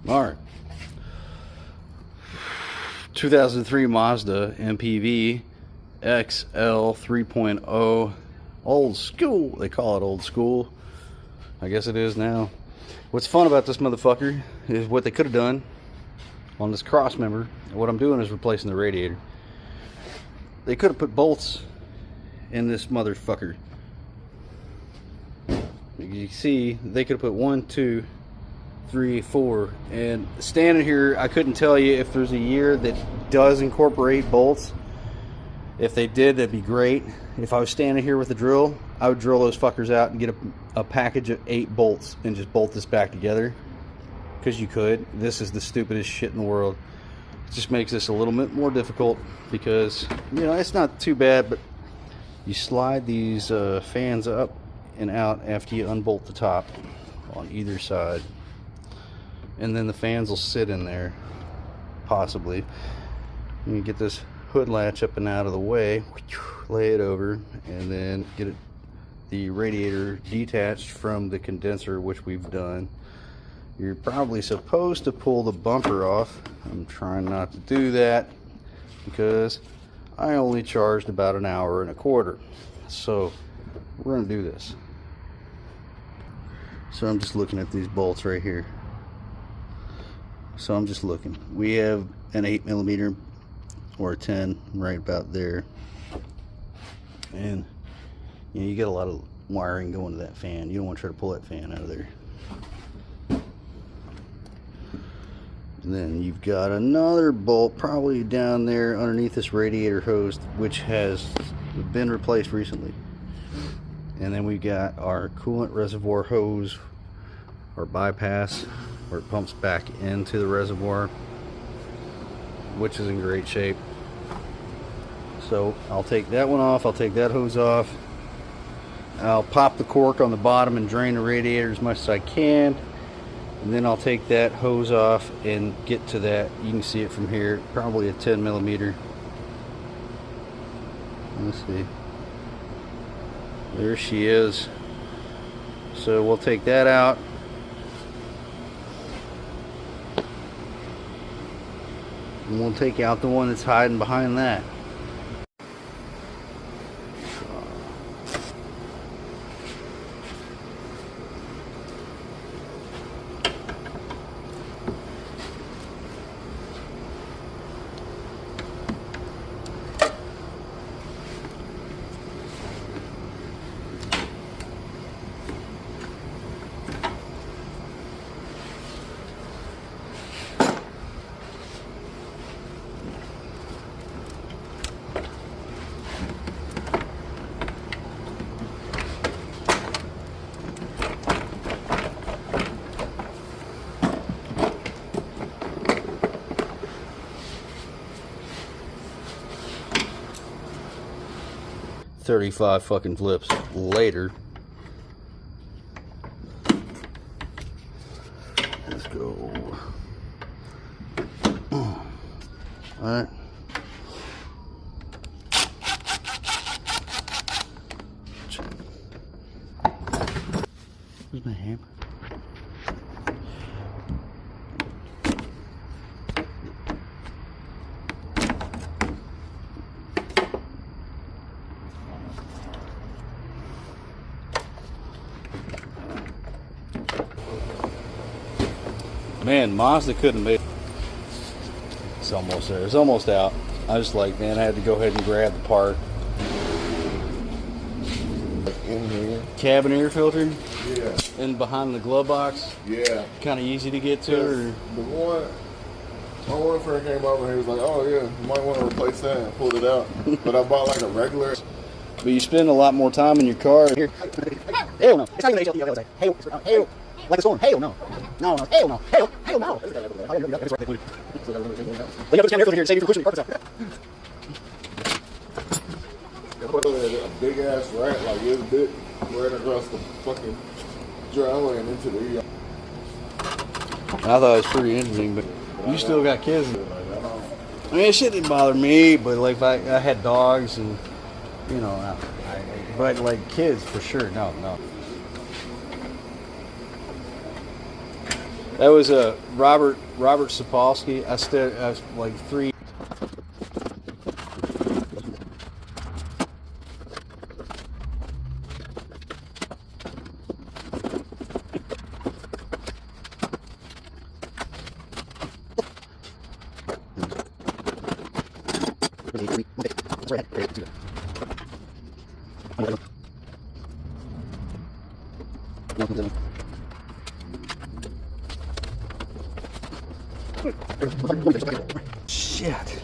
Alright. 2003 Mazda MPV XL 3.0. Old school. They call it old school. I guess it is now. What's fun about this motherfucker is what they could have done on this cross member. What I'm doing is replacing the radiator. They could have put bolts in this motherfucker. You see, they could have put 1, 2, 3, 4. And standing here, I couldn't tell you if there's a year that does incorporate bolts. If they did, that'd be great. If I was standing here with a drill, I would drill those fuckers out and get a package of 8 bolts and just bolt this back together. Because you could. This is the stupidest shit in the world. It just makes this a little bit more difficult because, you know, it's not too bad, but you slide these fans up and out after you unbolt the top on either side. And then the fans will sit in there, possibly. You get this hood latch up and out of the way, lay it over, and then get it, the radiator detached from the condenser, which we've done. You're probably supposed to pull the bumper off. I'm trying not to do that because I only charged about 1.25 hours. So we're gonna do this. So I'm just looking at these bolts right here. So I'm just looking. We have an 8mm or a 10 right about there. And you know, you get a lot of wiring going to that fan. You don't want to try to pull that fan out of there. And then you've got another bolt probably down there underneath this radiator hose, which has been replaced recently. And then we've got our coolant reservoir hose, or bypass, where it pumps back into the reservoir, which is in great shape. So I'll take that one off, I'll take that hose off, I'll pop the cork on the bottom and drain the radiator as much as I can, and then I'll take that hose off and get to that. You can see it from here, probably a 10mm. Let's see. There she is. So we'll take that out. And we'll take out the one that's hiding behind that. "35 fucking flips later." Let's go. Alright. Where's my hammer? Man, Mazda couldn't make it. It's almost there. It's almost out. I was like, man, I had to go ahead and grab the part. In here? Cabin air filter? Yeah. And behind the glove box? Yeah. Kind of easy to get to? Or? My one friend came over and he was like, oh yeah, you might want to replace that, and pulled it out. But I bought like a regular. But you spend a lot more time in your car. Here. Hell no. It's not even HLT. I was like, hell, hell. Like a storm. Hell no. No, no. Hell no. Hell, hell no. We have this camera here and save you from pushing your carpets out. A big ass rat like this big right across the fucking driveway and into the yard. I thought it was pretty interesting, but you still got kids. I mean, it shit didn't bother me, but like if I had dogs and, you know, but like kids for sure, no. That was a Robert Sapolsky. I was like 3. Shit.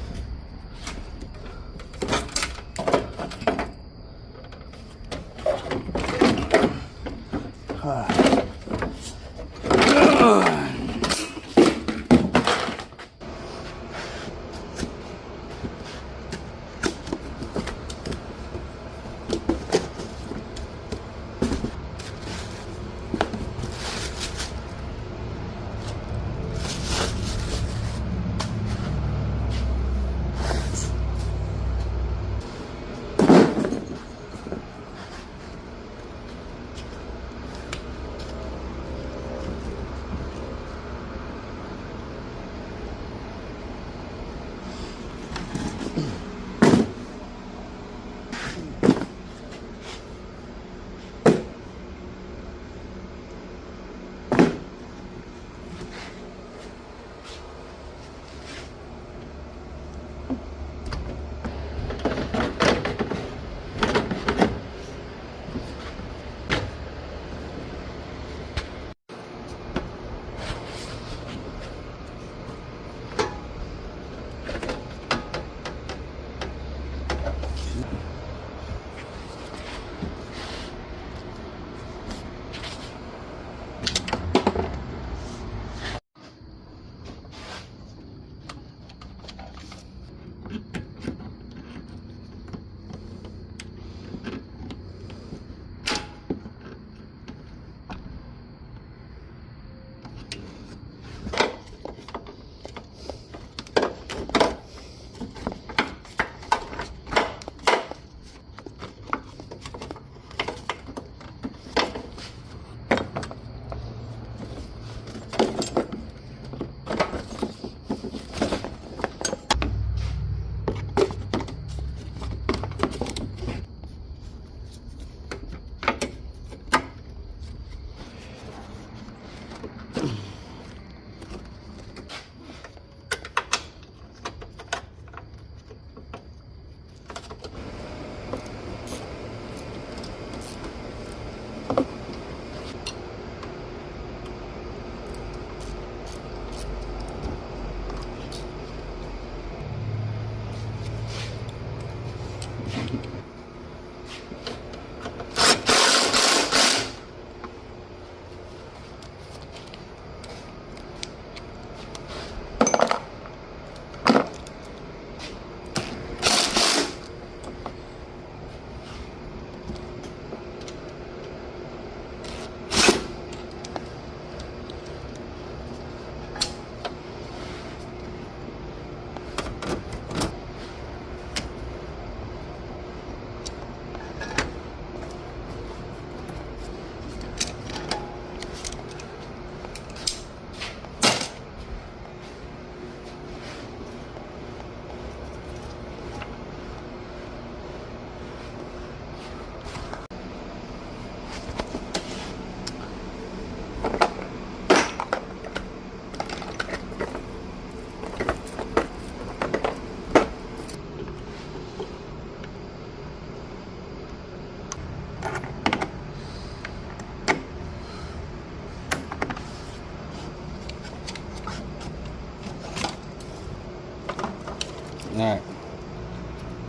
Alright,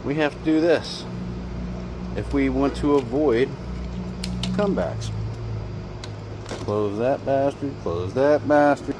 we have to do this if we want to avoid comebacks. Close that bastard, close that bastard.